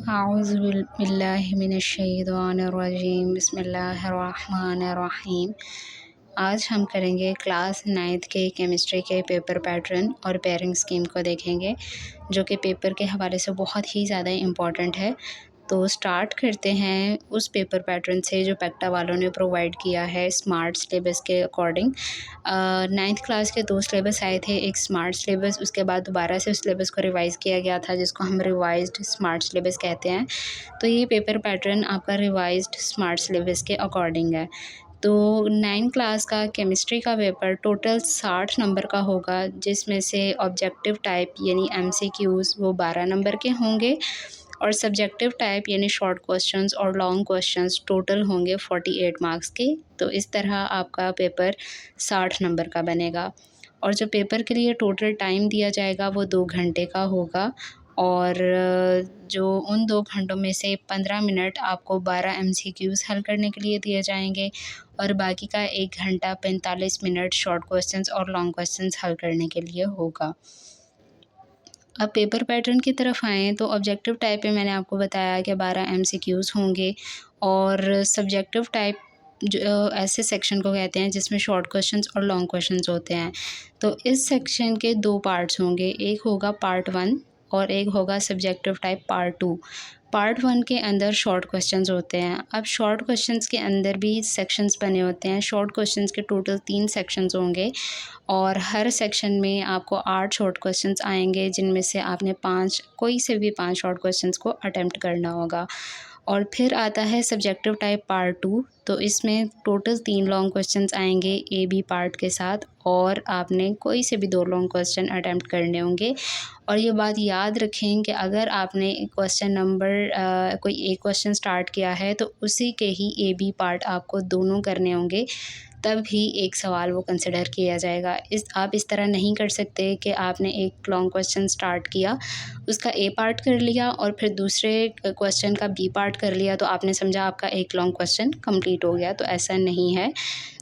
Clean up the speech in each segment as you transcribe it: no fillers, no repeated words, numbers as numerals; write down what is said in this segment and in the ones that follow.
बिल्लाहिमिनश्शैतानिर्रजीम बिस्मिल्लाहिर्रहमानिर्रहीम। आज हम करेंगे क्लास 9th के केमिस्ट्री के पेपर पैटर्न और पेयरिंग स्कीम को देखेंगे, जो कि पेपर के हवाले से बहुत ही ज़्यादा इम्पॉर्टेंट है। तो स्टार्ट करते हैं उस पेपर पैटर्न से जो पेक्टा वालों ने प्रोवाइड किया है स्मार्ट सिलेबस के अकॉर्डिंग। 9th क्लास के 2 सिलेबस आए थे, एक स्मार्ट सिलेबस, उसके बाद दोबारा से उस सिलेबस को रिवाइज़ किया गया था जिसको हम रिवाइज्ड स्मार्ट सिलेबस कहते हैं। तो ये पेपर पैटर्न आपका रिवाइज्ड स्मार्ट सिलेबस के अकॉर्डिंग है। तो 9 क्लास का केमिस्ट्री का पेपर टोटल 60 नंबर का होगा, जिसमें से ऑब्जेक्टिव टाइप यानी एमसीक्यूज़ वो 12 नंबर के होंगे और सब्जेक्टिव टाइप यानी शॉर्ट क्वेश्चंस और लॉन्ग क्वेश्चंस टोटल होंगे 48 मार्क्स के। तो इस तरह आपका पेपर 60 नंबर का बनेगा और जो पेपर के लिए टोटल टाइम दिया जाएगा वो 2 घंटे का होगा और जो उन 2 घंटों में से 15 मिनट आपको 12 एमसीक्यूज़ हल करने के लिए दिए जाएंगे और बाकी का 1 घंटा 45 मिनट शॉर्ट क्वेश्चंस और लॉन्ग क्वेश्चंस हल करने के लिए होगा। अब पेपर पैटर्न की तरफ आएँ तो ऑब्जेक्टिव टाइप पे मैंने आपको बताया कि 12 एमसीक्यूज़ होंगे और सब्जेक्टिव टाइप जो ऐसे सेक्शन को कहते हैं जिसमें शॉर्ट क्वेश्चंस और लॉन्ग क्वेश्चंस होते हैं। तो इस सेक्शन के 2 पार्ट्स होंगे, एक होगा पार्ट 1 और एक होगा सब्जेक्टिव टाइप पार्ट 2। पार्ट 1 के अंदर शॉर्ट क्वेश्चंस होते हैं। अब शॉर्ट क्वेश्चंस के अंदर भी सेक्शंस बने होते हैं। शॉर्ट क्वेश्चंस के टोटल 3 सेक्शंस होंगे और हर सेक्शन में आपको 8 शॉर्ट क्वेश्चंस आएंगे, जिनमें से आपने 5 कोई से भी 5 शॉर्ट क्वेश्चंस को अटेम्प्ट करना होगा। और फिर आता है सब्जेक्टिव टाइप पार्ट 2। तो इसमें टोटल 3 लॉन्ग क्वेश्चंस आएंगे ए बी पार्ट के साथ और आपने कोई से भी 2 लॉन्ग क्वेश्चन अटेम्प्ट करने होंगे। और ये बात याद रखें कि अगर आपने क्वेश्चन नंबर कोई एक क्वेश्चन स्टार्ट किया है तो उसी के ही ए बी पार्ट आपको दोनों करने होंगे, तब ही एक सवाल वो कंसिडर किया जाएगा। आप इस तरह नहीं कर सकते कि आपने एक लॉन्ग क्वेश्चन स्टार्ट किया, उसका ए पार्ट कर लिया और फिर दूसरे क्वेश्चन का बी पार्ट कर लिया तो आपने समझा आपका एक लॉन्ग क्वेश्चन कंप्लीट हो गया। तो ऐसा नहीं है।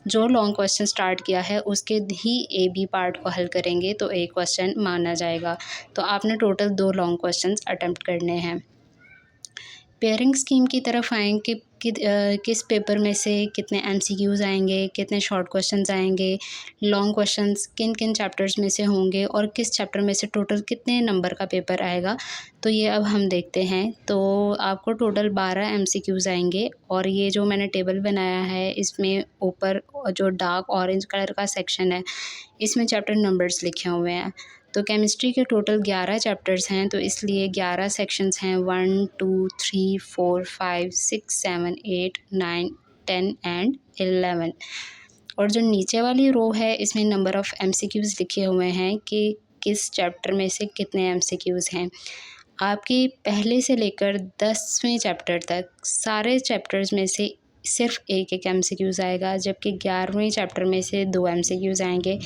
जो लॉन्ग क्वेश्चन स्टार्ट किया है उसके ही ए बी पार्ट को हल करेंगे तो एक क्वेश्चन माना जाएगा। तो आपने टोटल 2 लॉन्ग क्वेश्चंस अटेम्प्ट करने हैं। पेयरिंग स्कीम की तरफ आएँ कि किस पेपर में से कितने एमसीक्यूज़ आएंगे, कितने शॉर्ट क्वेश्चंस आएंगे, लॉन्ग क्वेश्चंस किन किन चैप्टर्स में से होंगे और किस चैप्टर में से टोटल कितने नंबर का पेपर आएगा। तो ये अब हम देखते हैं। तो आपको टोटल 12 एमसीक्यूज़ आएंगे और ये जो मैंने टेबल बनाया है इसमें ऊपर जो डार्क ऑरेंज कलर का सेक्शन है इसमें चैप्टर नंबर्स लिखे हुए हैं। तो केमिस्ट्री के टोटल 11 चैप्टर्स हैं, तो इसलिए 11 सेक्शंस हैं, 1 2 3 4 5 6 7 8 9 10 एंड 11। और जो नीचे वाली रो है इसमें नंबर ऑफ़ एमसीक्यूज़ लिखे हुए हैं कि किस चैप्टर में से कितने एमसीक्यूज़ हैं। आपके पहले से लेकर 10वें चैप्टर तक सारे चैप्टर्स में से सिर्फ़ एक-एक एमसीक्यूज़ आएगा, जबकि 11वें चैप्टर में से 2 एमसीक्यूज़ आएंगे।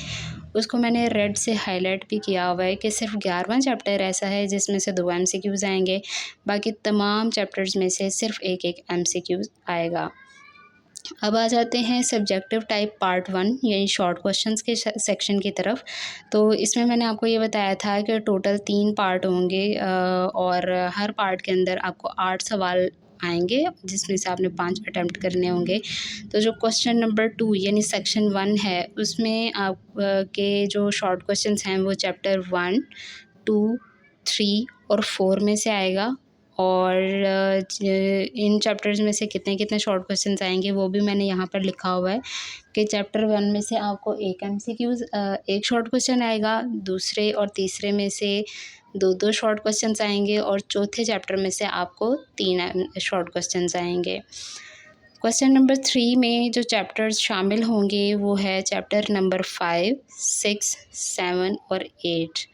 उसको मैंने रेड से हाईलाइट भी किया हुआ है कि सिर्फ 11वां चैप्टर ऐसा है जिसमें से 2 एमसीक्यूज़ आएंगे, बाकी तमाम चैप्टर्स में से सिर्फ एक-एक एमसीक्यूज़ आएगा। अब आ जाते हैं सब्जेक्टिव टाइप पार्ट 1 यानी शॉर्ट क्वेश्चंस के सेक्शन की तरफ। तो इसमें मैंने आपको ये बताया था कि टोटल 3 पार्ट होंगे और हर पार्ट के अंदर आपको 8 सवाल आएंगे, जिसमें से आपने 5 अटेम्प्ट करने होंगे। तो जो क्वेश्चन नंबर 2 यानी सेक्शन 1 है उसमें आप के जो शॉर्ट क्वेश्चंस हैं वो चैप्टर 1 2 3 और 4 में से आएगा और इन चैप्टर्स में से कितने-कितने शॉर्ट क्वेश्चंस आएंगे वो भी मैंने यहाँ पर लिखा हुआ है कि चैप्टर 1 में से आपको एक शॉर्ट क्वेश्चन आएगा, दूसरे और तीसरे में से 2-2 शॉर्ट क्वेश्चंस आएंगे और चौथे चैप्टर में से आपको 3 शॉर्ट क्वेश्चंस आएंगे। क्वेश्चन नंबर 3 में जो चैप्टर्स शामिल होंगे वो है चैप्टर नंबर 5 6 7 और 8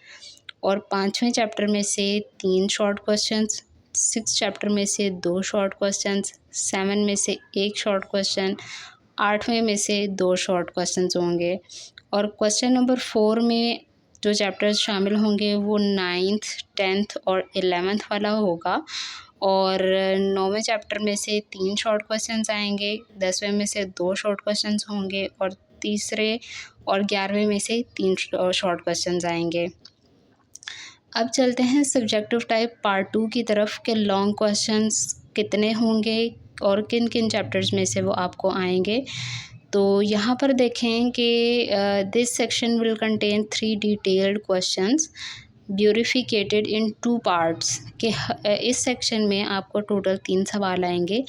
और 5वें चैप्टर में से 3 शॉर्ट क्वेश्चंस, 6 चैप्टर में से 2 शॉर्ट क्वेश्चंस, 7 में से 1 शॉर्ट क्वेश्चन, 8वें में से 2 शॉर्ट क्वेश्चंस होंगे। और क्वेश्चन नंबर 4 में जो चैप्टर्स शामिल होंगे वो 9th 10th और 11th वाला होगा और 9वें चैप्टर में से 3 शॉर्ट क्वेश्चंस आएंगे, 10वें में से 2 शॉर्ट क्वेश्चंस होंगे और तीसरे और 11वें में से 3 शॉर्ट क्वेश्चंस आएंगे। अब चलते हैं सब्जेक्टिव टाइप पार्ट 2 की तरफ कि लॉन्ग क्वेश्चंस कितने होंगे और किन किन चैप्टर्स में से वो आपको आएंगे। तो यहाँ पर देखें कि this section will contain 3 detailed questions bifurcated in 2 parts कि इस सेक्शन में आपको टोटल 3 सवाल आएंगे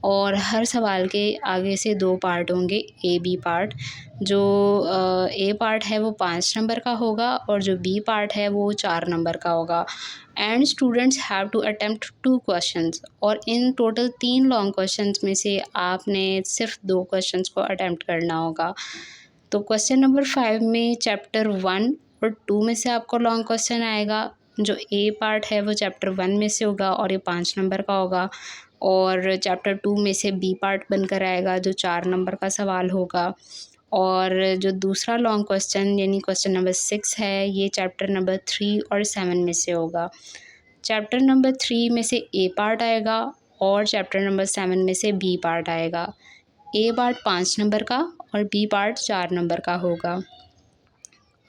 और हर सवाल के आगे से 2 पार्ट होंगे, ए बी पार्ट। जो ए पार्ट है वो 5 नंबर का होगा और जो बी पार्ट है वो 4 नंबर का होगा। And students have to attempt 2 questions और इन टोटल 3 लॉन्ग क्वेश्चंस में से आपने सिर्फ 2 क्वेश्चंस को अटेम्प्ट करना होगा। तो क्वेश्चन नंबर 5 में चैप्टर 1 और 2 में से आपको लॉन्ग क्वेश्चन आएगा। जो ए पार्ट है वो चैप्टर 1 में से होगा और ये 5 नंबर का होगा और चैप्टर 2 में से बी पार्ट बनकर आएगा जो 4 नंबर का सवाल होगा। और जो दूसरा लॉन्ग क्वेश्चन यानी क्वेश्चन नंबर 6 है ये चैप्टर नंबर 3 और 7 में से होगा। चैप्टर नंबर 3 में से ए पार्ट आएगा और चैप्टर नंबर 7 में से बी पार्ट आएगा। ए पार्ट 5 नंबर का और बी पार्ट 4 नंबर का होगा।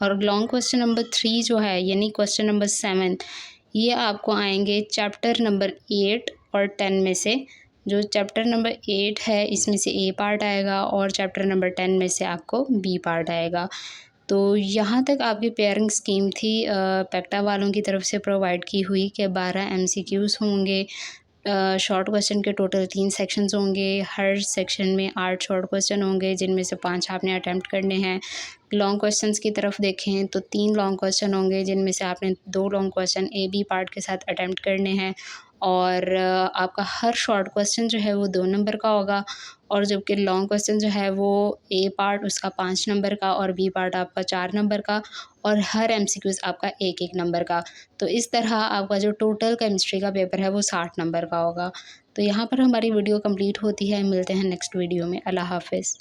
और लॉन्ग क्वेश्चन नंबर 3 जो है यानी क्वेश्चन नंबर 7 ये आपको आएंगे चैप्टर नंबर 8 और 10 में से। जो चैप्टर नंबर 8 है इसमें से ए पार्ट आएगा और चैप्टर नंबर 10 में से आपको बी पार्ट आएगा। तो यहाँ तक आपकी पेयरिंग स्कीम थी पैक्टा वालों की तरफ से प्रोवाइड की हुई कि 12 MCQs होंगे। शॉर्ट क्वेश्चन के टोटल 3 सेक्शंस होंगे। हर सेक्शन में 8 शॉर्ट क्वेश्चन होंगे जिनमें से 5 आपने अटैम्प्ट करने हैं। लॉन्ग क्वेश्चंस की तरफ देखें तो 3 लॉन्ग क्वेश्चन होंगे जिनमें से आपने 2 long question A B part के साथ अटैम्प्ट करने हैं और आपका हर शॉर्ट क्वेश्चन जो है वो 2 नंबर का होगा और जबकि लॉन्ग क्वेश्चन जो है वो ए पार्ट उसका 5 नंबर का और बी पार्ट आपका 4 नंबर का और हर MCQs आपका 1-1 नंबर का। तो इस तरह आपका जो टोटल केमिस्ट्री का पेपर है वो 60 नंबर का होगा। तो यहाँ पर हमारी वीडियो कंप्लीट होती है। मिलते हैं नेक्स्ट वीडियो में। अल्लाह हाफ़िज़।